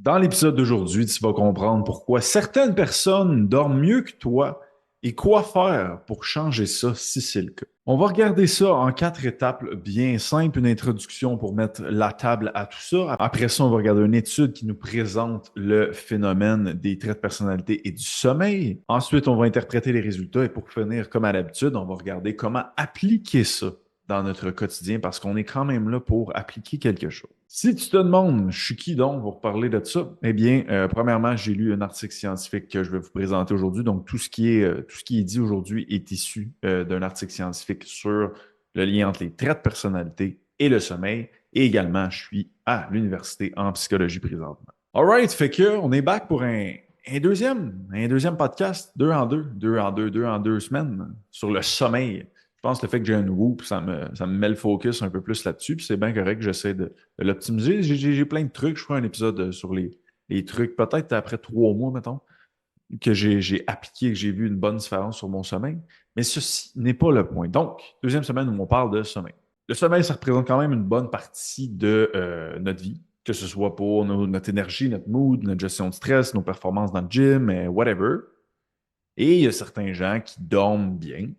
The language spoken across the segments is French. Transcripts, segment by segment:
Dans l'épisode d'aujourd'hui, tu vas comprendre pourquoi certaines personnes dorment mieux que toi et quoi faire pour changer ça si c'est le cas. On va regarder ça en 4 étapes bien simples, une introduction pour mettre la table à tout ça. Après ça, on va regarder une étude qui nous présente le phénomène des traits de personnalité et du sommeil. Ensuite, on va interpréter les résultats et pour finir, comme à l'habitude, on va regarder comment appliquer ça dans notre quotidien parce qu'on est quand même là pour appliquer quelque chose. Si tu te demandes, je suis qui donc pour parler de ça? Eh bien, premièrement, j'ai lu un article scientifique que je vais vous présenter aujourd'hui. Donc, tout ce qui est dit aujourd'hui est issu d'un article scientifique sur le lien entre les traits de personnalité et le sommeil. Et également, je suis à l'université en psychologie présentement. All right, fait que on est back pour un deuxième podcast, deux en deux semaines sur le sommeil. Je pense que le fait que j'ai un whoop, ça me met le focus un peu plus là-dessus, puis c'est bien correct, j'essaie de l'optimiser. J'ai plein de trucs, je ferai un épisode sur les trucs, peut-être après 3 mois, mettons, que j'ai appliqué, que j'ai vu une bonne différence sur mon sommeil. Mais ceci n'est pas le point. Donc, deuxième semaine où on parle de sommeil. Le sommeil, ça représente quand même une bonne partie de notre vie, que ce soit pour notre énergie, notre mood, notre gestion de stress, nos performances dans le gym, whatever. Et il y a certains gens qui dorment bien,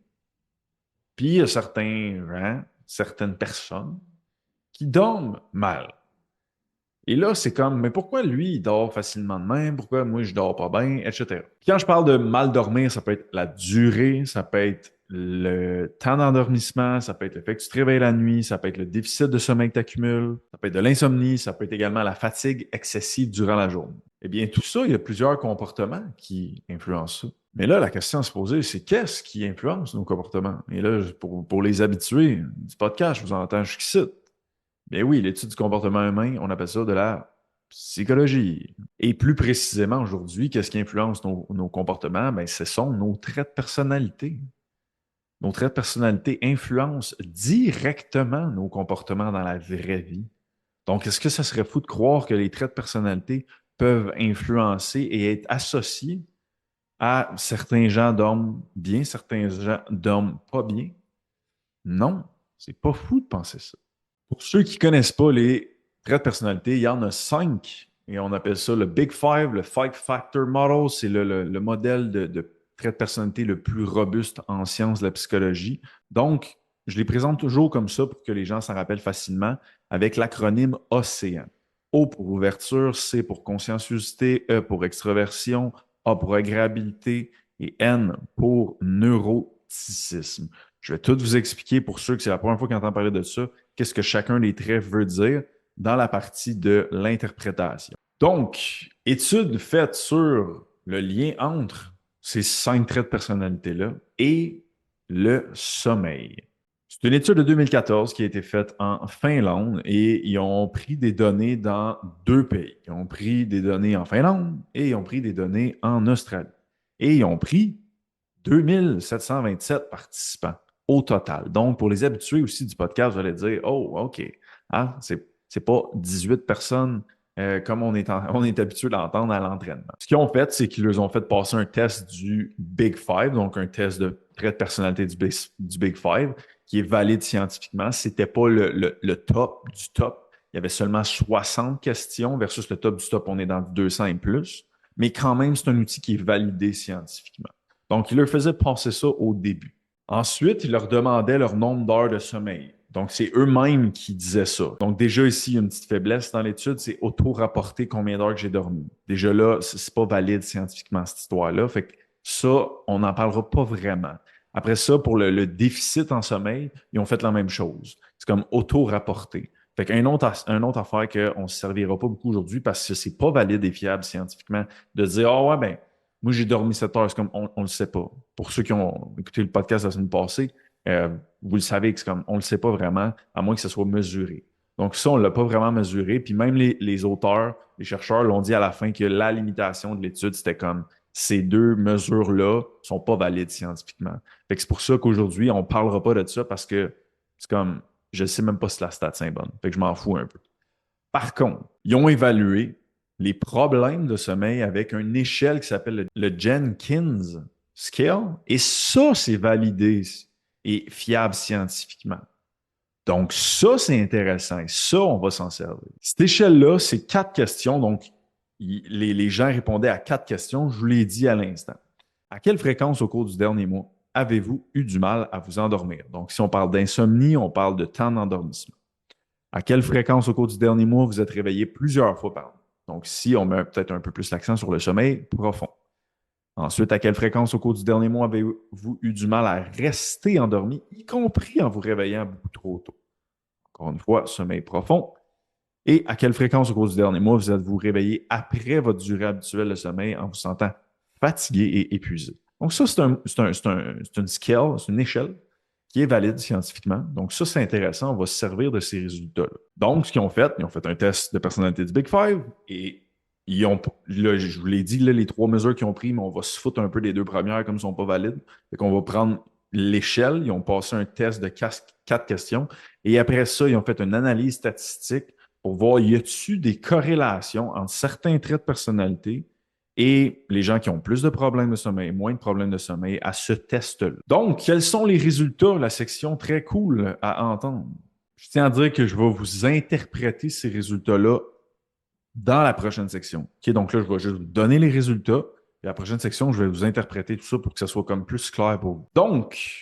puis il y a certains gens, certaines personnes qui dorment mal. Et là, c'est comme, mais pourquoi lui, il dort facilement de même? Pourquoi moi, je dors pas bien, etc. Puis quand je parle de mal dormir, ça peut être la durée, ça peut être le temps d'endormissement, ça peut être le fait que tu te réveilles la nuit, ça peut être le déficit de sommeil que tu accumules, ça peut être de l'insomnie, ça peut être également la fatigue excessive durant la journée. Eh bien, tout ça, il y a plusieurs comportements qui influencent ça. Mais là, la question à se poser, c'est qu'est-ce qui influence nos comportements? Et là, pour les habitués du podcast, je vous entends jusqu'ici. Bien oui, l'étude du comportement humain, on appelle ça de la psychologie. Et plus précisément aujourd'hui, qu'est-ce qui influence nos comportements? Bien, ce sont nos traits de personnalité. Nos traits de personnalité influencent directement nos comportements dans la vraie vie. Donc, est-ce que ça serait fou de croire que les traits de personnalité peuvent influencer et être associés à certains gens dorment bien, certains gens dorment pas bien? Non, c'est pas fou de penser ça. Pour ceux qui ne connaissent pas les traits de personnalité, il y en a 5 et on appelle ça le Big Five, le Five Factor Model. C'est le modèle de traits de personnalité le plus robuste en sciences de la psychologie. Donc, je les présente toujours comme ça pour que les gens s'en rappellent facilement avec l'acronyme OCEAN. O pour ouverture, C pour conscienciosité, E pour extraversion, A pour agréabilité et N pour neuroticisme. Je vais tout vous expliquer pour ceux que c'est la première fois qu'ils entendent parler de ça, qu'est-ce que chacun des traits veut dire dans la partie de l'interprétation. Donc, étude faite sur le lien entre ces 5 traits de personnalité-là et le sommeil. C'est une étude de 2014 qui a été faite en Finlande et ils ont pris des données dans 2 pays. Ils ont pris des données en Finlande et ils ont pris des données en Australie. Et ils ont pris 2727 participants au total. Donc, pour les habitués aussi du podcast, vous allez dire, oh, OK, ah, c'est pas 18 personnes comme on est habitué d'entendre à l'entraînement. Ce qu'ils ont fait, c'est qu'ils leur ont fait passer un test du Big Five, donc un test de trait de personnalité du Big Five, qui est valide scientifiquement. C'était pas le top du top. Il y avait seulement 60 questions versus le top du top, on est dans 200 et plus. Mais quand même, c'est un outil qui est validé scientifiquement. Donc, il leur faisait passer ça au début. Ensuite, il leur demandait leur nombre d'heures de sommeil. Donc, c'est eux-mêmes qui disaient ça. Donc, déjà ici, il y a une petite faiblesse dans l'étude, c'est auto-rapporter combien d'heures que j'ai dormi. Déjà là, c'est pas valide scientifiquement, cette histoire-là. Fait que ça, on n'en parlera pas vraiment. Après ça, pour le déficit en sommeil, ils ont fait la même chose. C'est comme auto-rapporter. Fait qu'un autre affaire qu'on ne se servira pas beaucoup aujourd'hui parce que c'est pas valide et fiable scientifiquement de dire, ah ouais, ben, moi, j'ai dormi 7 heures. C'est comme, on ne le sait pas. Pour ceux qui ont écouté le podcast la semaine passée, vous le savez que c'est comme, on ne le sait pas vraiment, à moins que ce soit mesuré. Donc, ça, on ne l'a pas vraiment mesuré. Puis même les auteurs, les chercheurs l'ont dit à la fin que la limitation de l'étude, c'était comme, ces 2 mesures-là sont pas valides scientifiquement. Fait que c'est pour ça qu'aujourd'hui, on ne parlera pas de ça parce que c'est comme, je ne sais même pas si la stat est bonne. Fait que je m'en fous un peu. Par contre, ils ont évalué les problèmes de sommeil avec une échelle qui s'appelle le Jenkins Scale. Et ça, c'est validé et fiable scientifiquement. Donc, ça, c'est intéressant. Et ça, on va s'en servir. Cette échelle-là, c'est 4 questions. Donc, les gens répondaient à 4 questions, je vous l'ai dit à l'instant. À quelle fréquence au cours du dernier mois avez-vous eu du mal à vous endormir? Donc, si on parle d'insomnie, on parle de temps d'endormissement. À quelle fréquence au cours du dernier mois vous êtes réveillé plusieurs fois par nuit? Donc, si on met peut-être un peu plus l'accent sur le sommeil profond. Ensuite, à quelle fréquence au cours du dernier mois avez-vous eu du mal à rester endormi, y compris en vous réveillant beaucoup trop tôt? Encore une fois, sommeil profond. Et à quelle fréquence au cours du dernier mois vous êtes-vous réveillé après votre durée habituelle de sommeil en vous sentant fatigué et épuisé? Donc, ça, c'est une scale, c'est une échelle qui est valide scientifiquement. Donc, ça, c'est intéressant. On va se servir de ces résultats-là. Donc, ce qu'ils ont fait, ils ont fait un test de personnalité du Big Five et ils ont, là, je vous l'ai dit, là, les 3 mesures qu'ils ont prises, mais on va se foutre un peu des 2 premières comme elles ne sont pas valides. Fait qu'on va prendre l'échelle. Ils ont passé un test de 4 questions et après ça, ils ont fait une analyse statistique pour voir y a-t-il des corrélations entre certains traits de personnalité et les gens qui ont plus de problèmes de sommeil, moins de problèmes de sommeil à ce test-là. Donc, quels sont les résultats? La section très cool à entendre. Je tiens à dire que je vais vous interpréter ces résultats-là dans la prochaine section. OK, donc là, je vais juste vous donner les résultats. Et la prochaine section, je vais vous interpréter tout ça pour que ce soit comme plus clair pour vous. Donc,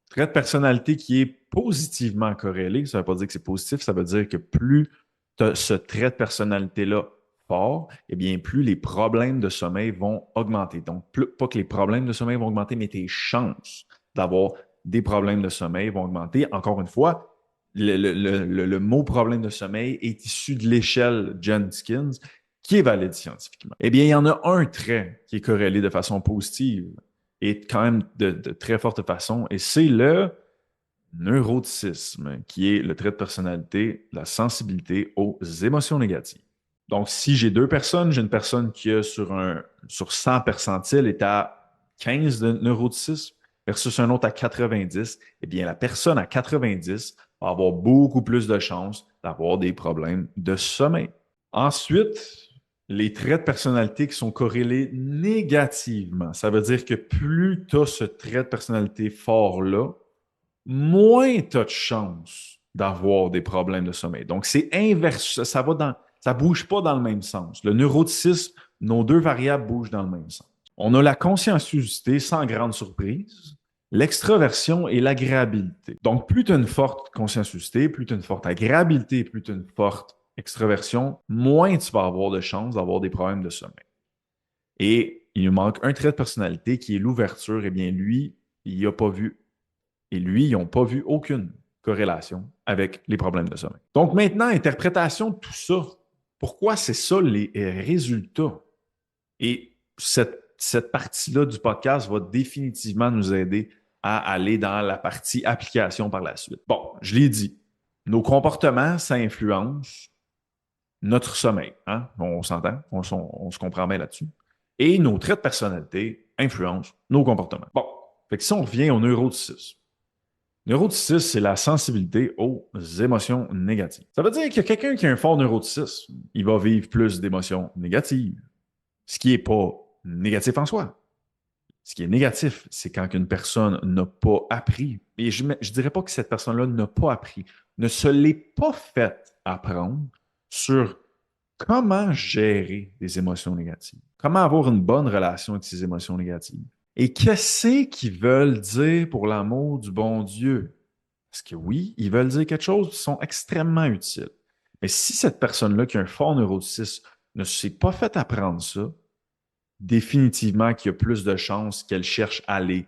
trait de personnalité qui est positivement corrélé, ça ne veut pas dire que c'est positif, ça veut dire que plus tu as ce trait de personnalité-là fort, eh bien, plus les problèmes de sommeil vont augmenter. Donc, pas que les problèmes de sommeil vont augmenter, mais tes chances d'avoir des problèmes de sommeil vont augmenter. Encore une fois, le mot problème de sommeil est issu de l'échelle Jenkins, qui est valide scientifiquement. Eh bien, il y en a un trait qui est corrélé de façon positive et quand même de très forte façon, et c'est le neuroticisme, qui est le trait de personnalité, la sensibilité aux émotions négatives. Donc, si j'ai 2 personnes, j'ai une personne qui a sur 100 percentiles est à 15 de neuroticisme versus un autre à 90, eh bien, la personne à 90 va avoir beaucoup plus de chances d'avoir des problèmes de sommeil. Ensuite, les traits de personnalité qui sont corrélés négativement. Ça veut dire que plus tu as ce trait de personnalité fort-là, moins tu as de chances d'avoir des problèmes de sommeil. Donc, c'est inverse. Ça bouge pas dans le même sens. Le neuroticisme, nos 2 variables bougent dans le même sens. On a la conscienciosité sans grande surprise, l'extraversion et l'agréabilité. Donc, plus tu as une forte conscienciosité, plus tu as une forte agréabilité, plus tu as une forte extraversion, moins tu vas avoir de chances d'avoir des problèmes de sommeil. Et il nous manque un trait de personnalité qui est l'ouverture. Eh bien, lui, il n'a pas vu. Et lui, ils n'ont pas vu aucune corrélation avec les problèmes de sommeil. Donc maintenant, interprétation de tout ça. Pourquoi c'est ça les résultats? Et cette partie-là du podcast va définitivement nous aider à aller dans la partie application par la suite. Bon, je l'ai dit, nos comportements, ça influence notre sommeil. Hein? On s'entend, on se comprend bien là-dessus. Et nos traits de personnalité influencent nos comportements. Bon, fait que si on revient au neuroticisme, neuroticisme, c'est la sensibilité aux émotions négatives. Ça veut dire que quelqu'un qui a un fort neuroticisme, il va vivre plus d'émotions négatives, ce qui n'est pas négatif en soi. Ce qui est négatif, c'est quand une personne n'a pas appris, et je ne dirais pas que cette personne-là n'a pas appris, ne se l'est pas fait apprendre sur comment gérer des émotions négatives, comment avoir une bonne relation avec ces émotions négatives. Et qu'est-ce qu'ils veulent dire pour l'amour du bon Dieu? Parce que oui, ils veulent dire quelque chose qui sont extrêmement utiles. Mais si cette personne-là qui a un fort neuroticisme ne s'est pas fait apprendre ça, définitivement qu'il y a plus de chances qu'elle cherche à les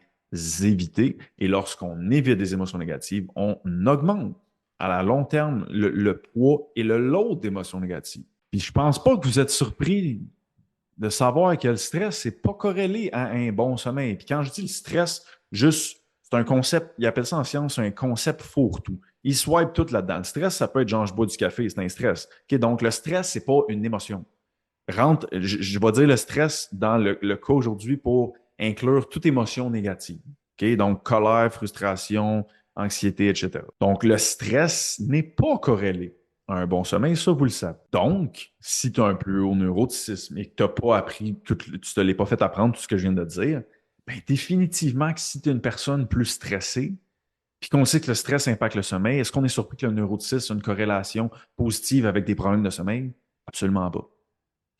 éviter. Et lorsqu'on évite des émotions négatives, on augmente à la long terme le poids et le load d'émotions négatives. Puis je pense pas que vous êtes surpris de savoir que le stress, n'est pas corrélé à un bon sommeil. Puis quand je dis le stress, juste, c'est un concept, ils appellent ça en science un concept fourre-tout. Ils swipe tout là-dedans. Le stress, ça peut être genre, je bois du café, c'est un stress. OK, donc le stress, c'est pas une émotion. Je vais dire le stress dans le cas aujourd'hui pour inclure toute émotion négative. OK, donc colère, frustration, anxiété, etc. Donc le stress n'est pas corrélé un bon sommeil, ça, vous le savez. Donc, si tu as un plus haut neuroticisme et que tu n'as pas appris, tu ne te l'es pas fait apprendre tout ce que je viens de dire, bien, définitivement que si tu es une personne plus stressée, puis qu'on sait que le stress impacte le sommeil, est-ce qu'on est surpris que le neuroticisme a une corrélation positive avec des problèmes de sommeil? Absolument pas.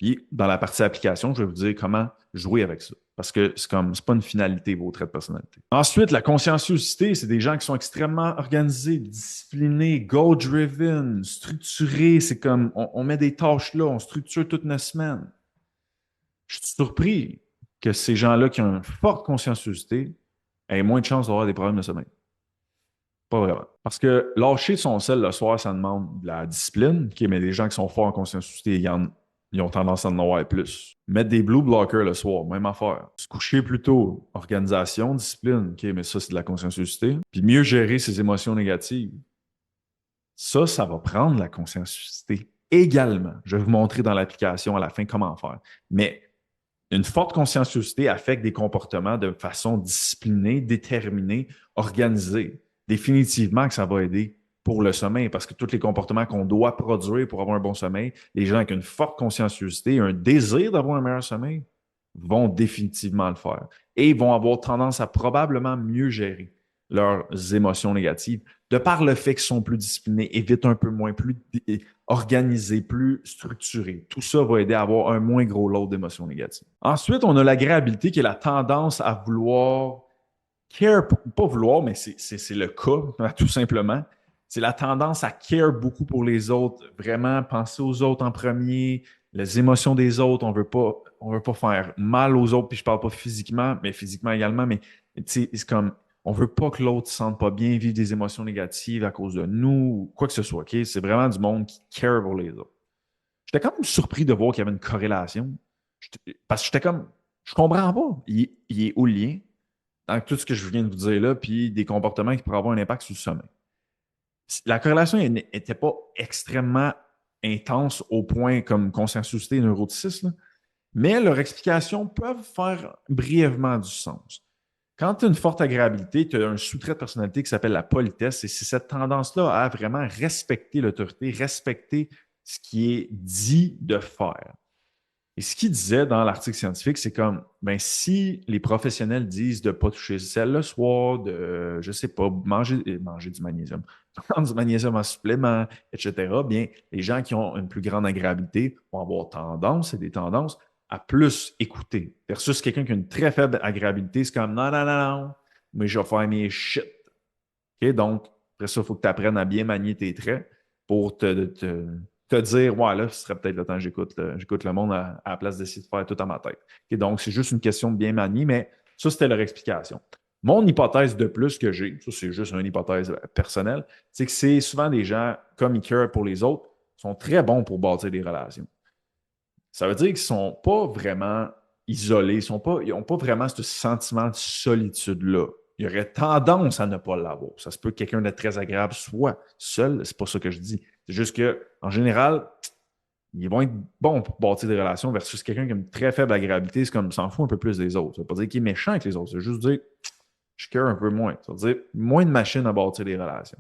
Puis, dans la partie application, je vais vous dire comment jouer avec ça. Parce que c'est pas une finalité, vos traits de personnalité. Ensuite, la conscienciosité, c'est des gens qui sont extrêmement organisés, disciplinés, goal-driven, structurés. C'est comme, on met des tâches là, on structure toute notre semaine. Je suis surpris que ces gens-là qui ont une forte conscienciosité aient moins de chances d'avoir des problèmes de sommeil. Pas vraiment. Parce que lâcher son sel le soir, ça demande de la discipline. OK, mais les gens qui sont forts en conscienciosité, ils ont tendance à en avoir plus. Mettre des blue blockers le soir, même affaire. Se coucher plus tôt, organisation, discipline. OK, mais ça, c'est de la conscienciosité. Puis mieux gérer ses émotions négatives. Ça va prendre la conscienciosité également. Je vais vous montrer dans l'application à la fin comment faire. Mais une forte conscienciosité affecte des comportements de façon disciplinée, déterminée, organisée. Définitivement que ça va aider pour le sommeil, parce que tous les comportements qu'on doit produire pour avoir un bon sommeil, les gens avec une forte conscienciosité, un désir d'avoir un meilleur sommeil, vont définitivement le faire. Et ils vont avoir tendance à probablement mieux gérer leurs émotions négatives, de par le fait qu'ils sont plus disciplinés, évitent un peu moins, plus organisés, plus structurés. Tout ça va aider à avoir un moins gros lot d'émotions négatives. Ensuite, on a l'agréabilité qui est la tendance à vouloir care, pas vouloir, mais c'est le cas, tout simplement. C'est la tendance à care beaucoup pour les autres, vraiment penser aux autres en premier, les émotions des autres, on veut pas faire mal aux autres, puis je parle pas physiquement, mais physiquement également, mais c'est comme, on veut pas que l'autre se sente pas bien, vivre des émotions négatives à cause de nous, ou quoi que ce soit, OK? C'est vraiment du monde qui care pour les autres. J'étais quand même surpris de voir qu'il y avait une corrélation, parce que j'étais comme, je comprends pas, il est où le lien? Dans tout ce que je viens de vous dire là, puis des comportements qui pourraient avoir un impact sur le sommeil. La corrélation n'était pas extrêmement intense au point comme consensusité et neuroticisme, mais leurs explications peuvent faire brièvement du sens. Quand tu as une forte agréabilité, tu as un sous-trait de personnalité qui s'appelle la politesse, et c'est cette tendance-là à vraiment respecter l'autorité, respecter ce qui est dit de faire. Et ce qu'il disait dans l'article scientifique, c'est comme, ben, si les professionnels disent de ne pas toucher le sel le soir, de, je ne sais pas, manger du magnésium, prendre du magnésium en supplément, etc., bien, les gens qui ont une plus grande agréabilité vont avoir tendance, c'est des tendances, à plus écouter. Versus quelqu'un qui a une très faible agréabilité, c'est comme, non, non, non, non, mais je vais faire mes shit. OK? Donc, après ça, il faut que tu apprennes à bien manier tes traits pour te dire, ouais, là, ce serait peut-être le temps que j'écoute le monde à la place d'essayer de faire tout à ma tête. OK? Donc, c'est juste une question de bien manier, mais ça, c'était leur explication. Mon hypothèse de plus que j'ai, ça, c'est juste une hypothèse personnelle, c'est que c'est souvent des gens, comme ils care pour les autres, sont très bons pour bâtir des relations. Ça veut dire qu'ils ne sont pas vraiment isolés, ils n'ont pas vraiment ce sentiment de solitude-là. Il y aurait tendance à ne pas l'avoir. Ça se peut que quelqu'un de très agréable soit seul, c'est pas ça que je dis. C'est juste qu'en général, ils vont être bons pour bâtir des relations versus quelqu'un qui a une très faible agréabilité, c'est comme s'en fout un peu plus des autres. Ça ne veut pas dire qu'il est méchant avec les autres, c'est juste dire je care un peu moins. Ça veut dire moins de machines à bâtir des relations.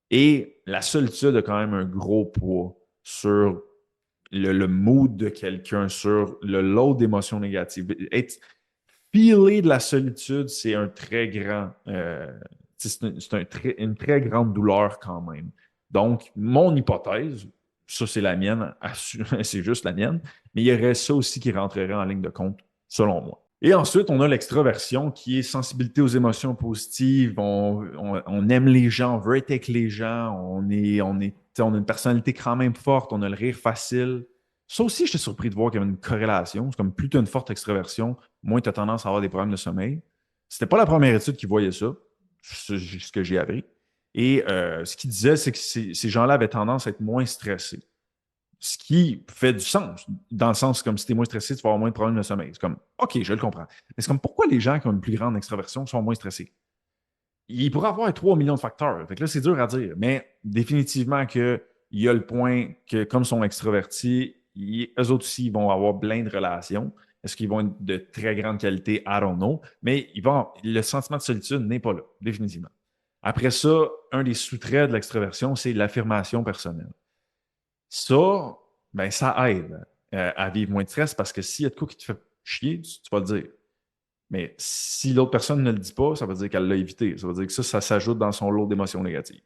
Et la solitude a quand même un gros poids sur le mood de quelqu'un, sur le lot d'émotions négatives. Filer de la solitude, c'est un très grand, une très grande douleur quand même. Donc, mon hypothèse, ça c'est la mienne, c'est juste la mienne, mais il y aurait ça aussi qui rentrerait en ligne de compte, selon moi. Et ensuite, on a l'extraversion qui est sensibilité aux émotions positives. On aime les gens, on veut être avec les gens, on a une personnalité quand même forte, on a le rire facile. Ça aussi, j'étais surpris de voir qu'il y avait une corrélation. C'est comme plus tu as une forte extraversion, moins tu as tendance à avoir des problèmes de sommeil. C'était pas la première étude qui voyait ça, ce que j'ai appris. Et ce qu'il disait, c'est que ces gens-là avaient tendance à être moins stressés. Ce qui fait du sens, dans le sens comme si tu es moins stressé, tu vas avoir moins de problèmes de sommeil. C'est comme, OK, je le comprends. Mais c'est comme, pourquoi les gens qui ont une plus grande extraversion sont moins stressés? Il pourrait avoir 3 millions de facteurs. Fait que là, c'est dur à dire. Mais définitivement qu'il y a le point que, comme ils sont extravertis, eux autres aussi, ils vont avoir plein de relations. Est-ce qu'ils vont être de très grande qualité? I don't know. Mais le sentiment de solitude n'est pas là, définitivement. Après ça, un des sous-traits de l'extraversion, c'est l'affirmation personnelle. Ça, ben, ça aide à vivre moins de stress parce que s'il y a de quoi qui te fait chier, tu vas le dire. Mais si l'autre personne ne le dit pas, ça veut dire qu'elle l'a évité. Ça veut dire que ça s'ajoute dans son lot d'émotions négatives.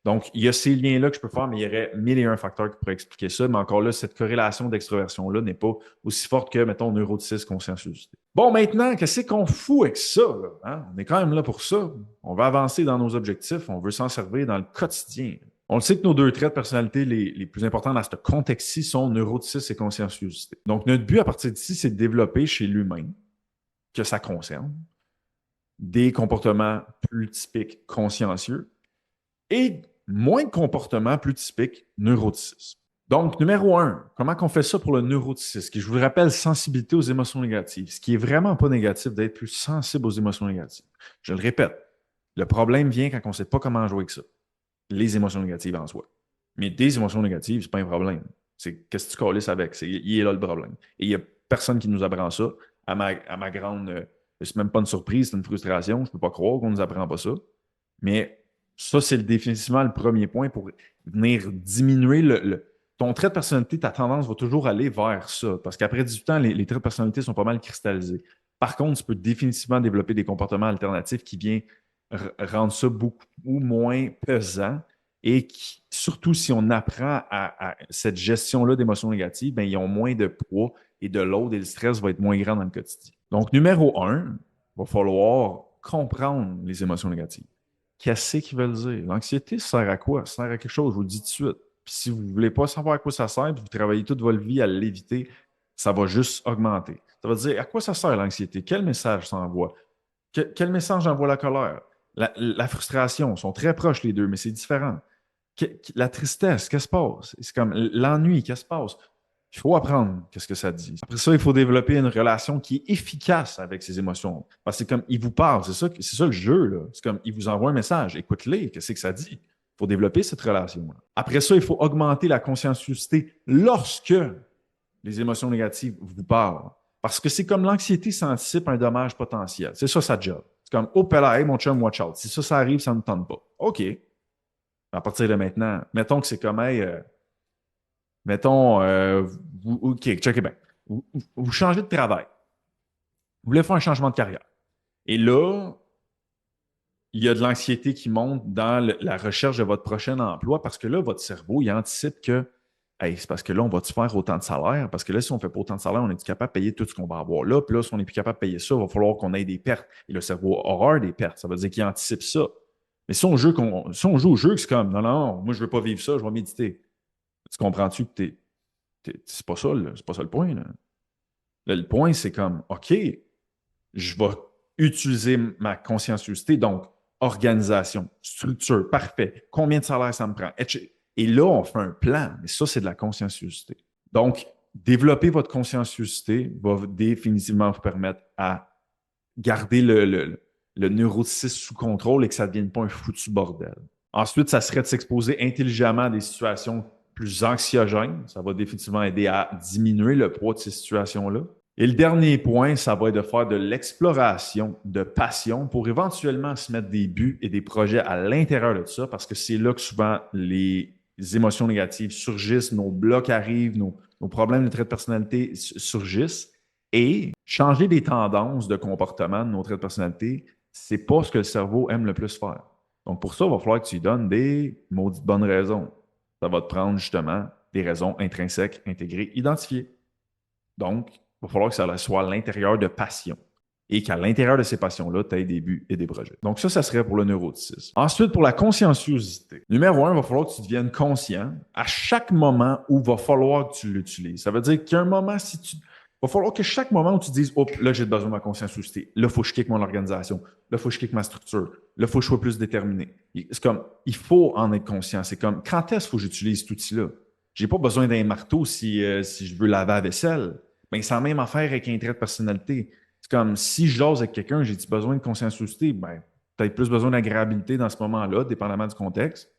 Donc, il y a ces liens-là que je peux faire, mais il y aurait mille et un facteurs qui pourraient expliquer ça. Mais encore là, cette corrélation d'extroversion-là n'est pas aussi forte que, mettons, neuroticisme, conscienciosité. Bon, maintenant, qu'est-ce qu'on fout avec ça, là, hein? On est quand même là pour ça. On va avancer dans nos objectifs. On veut s'en servir dans le quotidien. On le sait que nos deux traits de personnalité les plus importants dans ce contexte-ci sont neuroticisme et conscienciosité. Donc, notre but à partir d'ici, c'est de développer chez l'humain, que ça concerne, des comportements plus typiques consciencieux et moins de comportements plus typiques neuroticisme. Donc, numéro un, comment on fait ça pour le neuroticisme? Qui, je vous le rappelle, sensibilité aux émotions négatives. Ce qui est vraiment pas négatif d'être plus sensible aux émotions négatives. Je le répète, le problème vient quand on ne sait pas comment jouer avec ça. Les émotions négatives en soi. Mais des émotions négatives, c'est pas un problème. C'est qu'est-ce que tu calisses avec? Il est là le problème. Et il n'y a personne qui nous apprend ça. À ma grande. C'est même pas une surprise, c'est une frustration. Je ne peux pas croire qu'on ne nous apprend pas ça. Mais ça, c'est définitivement le premier point pour venir diminuer ton trait de personnalité, ta tendance va toujours aller vers ça. Parce qu'après 18 ans, les traits de personnalité sont pas mal cristallisés. Par contre, tu peux définitivement développer des comportements alternatifs qui viennent rendre ça beaucoup moins pesant et qui, surtout si on apprend à cette gestion-là d'émotions négatives, ben, ils ont moins de poids et de load et le stress va être moins grand dans le quotidien. Donc, numéro un, il va falloir comprendre les émotions négatives. Qu'est-ce qu'ils veulent dire? L'anxiété, ça sert à quoi? Ça sert à quelque chose, je vous le dis tout de suite. Puis si vous ne voulez pas savoir à quoi ça sert, puis vous travaillez toute votre vie à l'éviter, ça va juste augmenter. Ça va dire à quoi ça sert l'anxiété? Quel message ça envoie? Quel message envoie la colère? La frustration, sont très proches les deux, mais c'est différent. La tristesse, qu'est-ce qui se passe? C'est comme l'ennui, qu'est-ce qui se passe? Il faut apprendre qu'est-ce que ça dit. Après ça, il faut développer une relation qui est efficace avec ses émotions. Parce que c'est comme, il vous parle, c'est ça le jeu, là. C'est comme, il vous envoie un message, écoute-les, qu'est-ce que ça dit? Il faut développer cette relation. Après ça, il faut augmenter la conscienciosité lorsque les émotions négatives vous parlent. Parce que c'est comme l'anxiété, ça anticipe un dommage potentiel. C'est ça sa job. C'est comme, oh, là, hey, mon chum, watch out. Si ça arrive, ça ne me tente pas. OK. À partir de maintenant, mettons que c'est comme, hey, mettons, OK, checkez bien. Vous changez de travail. Vous voulez faire un changement de carrière. Et là, il y a de l'anxiété qui monte dans la recherche de votre prochain emploi parce que là, votre cerveau, il anticipe que hey, c'est parce que là, on va-tu faire autant de salaire? Parce que là, si on ne fait pas autant de salaire, on est capable de payer tout ce qu'on va avoir là. Puis là, si on n'est plus capable de payer ça, il va falloir qu'on ait des pertes. Et le cerveau aura des pertes. Ça veut dire qu'il anticipe ça. Mais si on joue au jeu, c'est comme non, non, moi, je ne veux pas vivre ça, je vais méditer. Tu comprends-tu que c'est pas ça, c'est pas ça le point. Là. Là, le point, c'est comme OK, je vais utiliser ma conscienciosité, donc organisation, structure, parfait. Combien de salaire ça me prend? Et là, on fait un plan, mais ça, c'est de la conscienciosité. Donc, développer votre conscienciosité va définitivement vous permettre à garder le neuroticisme sous contrôle et que ça ne devienne pas un foutu bordel. Ensuite, ça serait de s'exposer intelligemment à des situations plus anxiogènes. Ça va définitivement aider à diminuer le poids de ces situations-là. Et le dernier point, ça va être de faire de l'exploration de passion pour éventuellement se mettre des buts et des projets à l'intérieur de ça, parce que c'est là que souvent les émotions négatives surgissent, nos blocs arrivent, nos problèmes de trait de personnalité surgissent. Et changer des tendances de comportement de nos traits de personnalité, c'est pas ce que le cerveau aime le plus faire. Donc pour ça, il va falloir que tu lui donnes des maudites bonnes raisons. Ça va te prendre justement des raisons intrinsèques, intégrées, identifiées. Donc, il va falloir que ça soit à l'intérieur de passion et qu'à l'intérieur de ces passions-là, tu aies des buts et des projets. Donc ça serait pour le neuroticisme. Ensuite, pour la conscienciosité. Numéro un, il va falloir que tu deviennes conscient à chaque moment où il va falloir que tu l'utilises. Ça veut dire qu'il y a un moment, il va falloir que chaque moment où tu dises « Oh, là, j'ai besoin de ma conscienciosité. Là, il faut que je kick mon organisation. Là, il faut que je kick ma structure. Là, il faut que je sois plus déterminé. » C'est comme, il faut en être conscient. C'est comme, quand est-ce qu'il faut que j'utilise cet outil-là? J'ai pas besoin d'un marteau si je veux laver la vaisselle. Ben, c'est la même affaire avec un trait de personnalité. C'est comme si je jase avec quelqu'un, j'ai-tu besoin de conscienciosité? Ben, peut-être plus besoin d'agréabilité dans ce moment-là, dépendamment du contexte.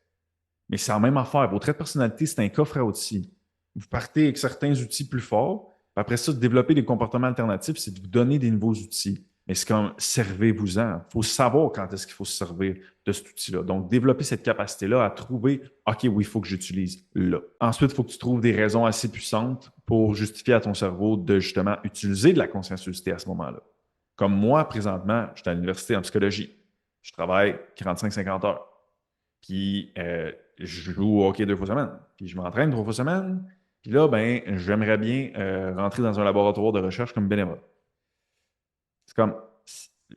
Mais c'est la même affaire. Vos traits de personnalité, c'est un coffre à outils. Vous partez avec certains outils plus forts. Après ça, de développer des comportements alternatifs, c'est de vous donner des nouveaux outils. Mais c'est comme, servez-vous-en. Il faut savoir quand est-ce qu'il faut se servir de cet outil-là. Donc, développer cette capacité-là à trouver, OK, oui, il faut que j'utilise là. Ensuite, il faut que tu trouves des raisons assez puissantes pour justifier à ton cerveau de justement utiliser de la conscienciosité à ce moment-là. Comme moi, présentement, je suis à l'université en psychologie. Je travaille 45-50 heures. Puis je joue au hockey 2 fois semaine. Puis je m'entraîne 3 fois semaine. Puis là, ben, j'aimerais bien rentrer dans un laboratoire de recherche comme bénévole. C'est comme,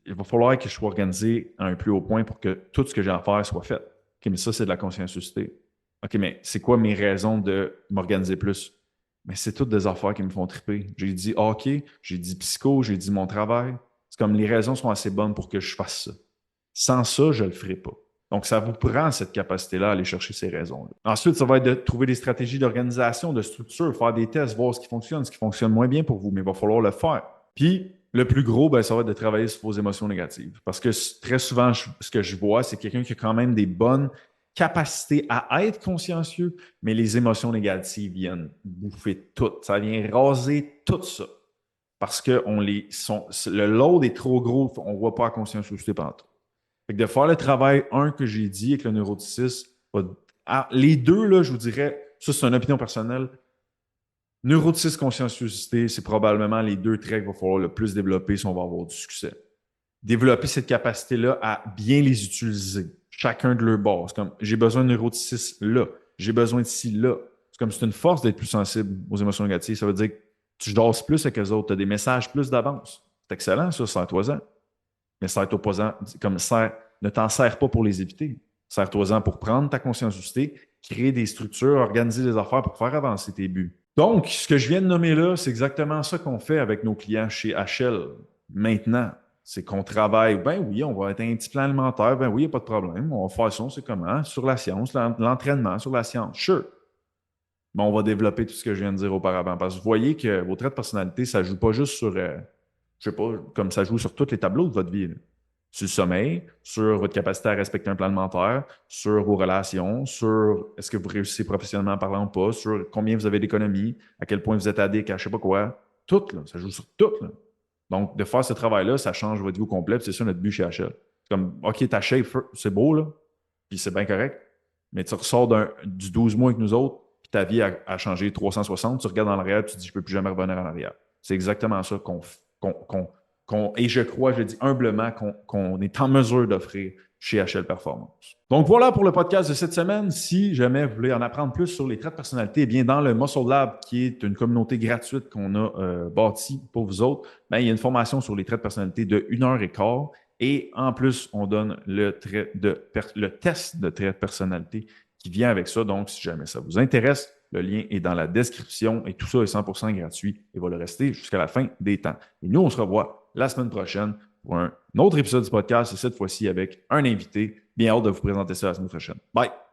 il va falloir que je sois organisé à un plus haut point pour que tout ce que j'ai à faire soit fait. OK, mais ça, c'est de la conscienciosité. OK, mais c'est quoi mes raisons de m'organiser plus? Mais c'est toutes des affaires qui me font triper. J'ai dit hockey, j'ai dit psycho, j'ai dit mon travail. C'est comme les raisons sont assez bonnes pour que je fasse ça. Sans ça, je ne le ferai pas. Donc, ça vous prend cette capacité-là à aller chercher ces raisons-là. Ensuite, ça va être de trouver des stratégies d'organisation, de structure, faire des tests, voir ce qui fonctionne moins bien pour vous, mais il va falloir le faire. Puis, le plus gros, ben, ça va être de travailler sur vos émotions négatives. Parce que très souvent, ce que je vois, c'est quelqu'un qui a quand même des bonnes capacités à être consciencieux, mais les émotions négatives viennent bouffer tout. Ça vient raser tout ça. Parce que le load est trop gros, on ne voit pas la conscienciosité pendant tout. Fait que de faire le travail, que j'ai dit avec le neuroticisme, les deux, là, je vous dirais, ça, c'est une opinion personnelle. Neuroticisme, conscienciosité, c'est probablement les deux traits qu'il va falloir le plus développer si on va avoir du succès. Développer cette capacité-là à bien les utiliser, chacun de leurs bases. Comme j'ai besoin de neuroticisme là, j'ai besoin de ci là. C'est comme c'est une force d'être plus sensible aux émotions négatives. Ça veut dire que tu jases plus avec les autres, tu as des messages plus d'avance. C'est excellent, ça, sers-toi-en. Mais sers-toi-en, ne t'en sers pas pour les éviter. Sers-toi-en pour prendre ta conscienciosité, créer des structures, organiser des affaires pour faire avancer tes buts. Donc, ce que je viens de nommer là, c'est exactement ça qu'on fait avec nos clients chez HL maintenant. C'est qu'on travaille, ben oui, on va être un petit plan alimentaire, ben oui, il n'y a pas de problème. On va faire ça, c'est comment? Sur la science, l'entraînement sur la science. Sure. Mais on va développer tout ce que je viens de dire auparavant. Parce que vous voyez que vos traits de personnalité, ça ne joue pas juste sur, je sais pas, comme ça joue sur tous les tableaux de votre vie. Là. Sur le sommeil, sur votre capacité à respecter un plan alimentaire, sur vos relations, sur est-ce que vous réussissez professionnellement parlant ou pas, sur combien vous avez d'économies, à quel point vous êtes addict à je sais pas quoi. Tout, là, ça joue sur tout. Là. Donc, de faire ce travail-là, ça change votre vie au complet. C'est ça notre but chez HL. C'est comme, OK, ta shape, c'est beau, là, puis c'est bien correct, mais tu ressors du 12 mois avec nous autres, puis ta vie a changé 360, tu regardes en arrière, tu te dis, je ne peux plus jamais revenir en arrière. C'est exactement ça et je crois, je le dis humblement, qu'on est en mesure d'offrir chez HL Performance. Donc voilà pour le podcast de cette semaine. Si jamais vous voulez en apprendre plus sur les traits de personnalité, eh bien dans le Muscle Lab, qui est une communauté gratuite qu'on a bâtie pour vous autres, ben, il y a une formation sur les traits de personnalité de 1 heure et quart. Et en plus, on donne le test de traits de personnalité qui vient avec ça. Donc, si jamais ça vous intéresse, le lien est dans la description et tout ça est 100% gratuit et va le rester jusqu'à la fin des temps. Et nous, on se revoit la semaine prochaine pour un autre épisode du podcast et cette fois-ci avec un invité. Bien hâte de vous présenter ça la semaine prochaine. Bye!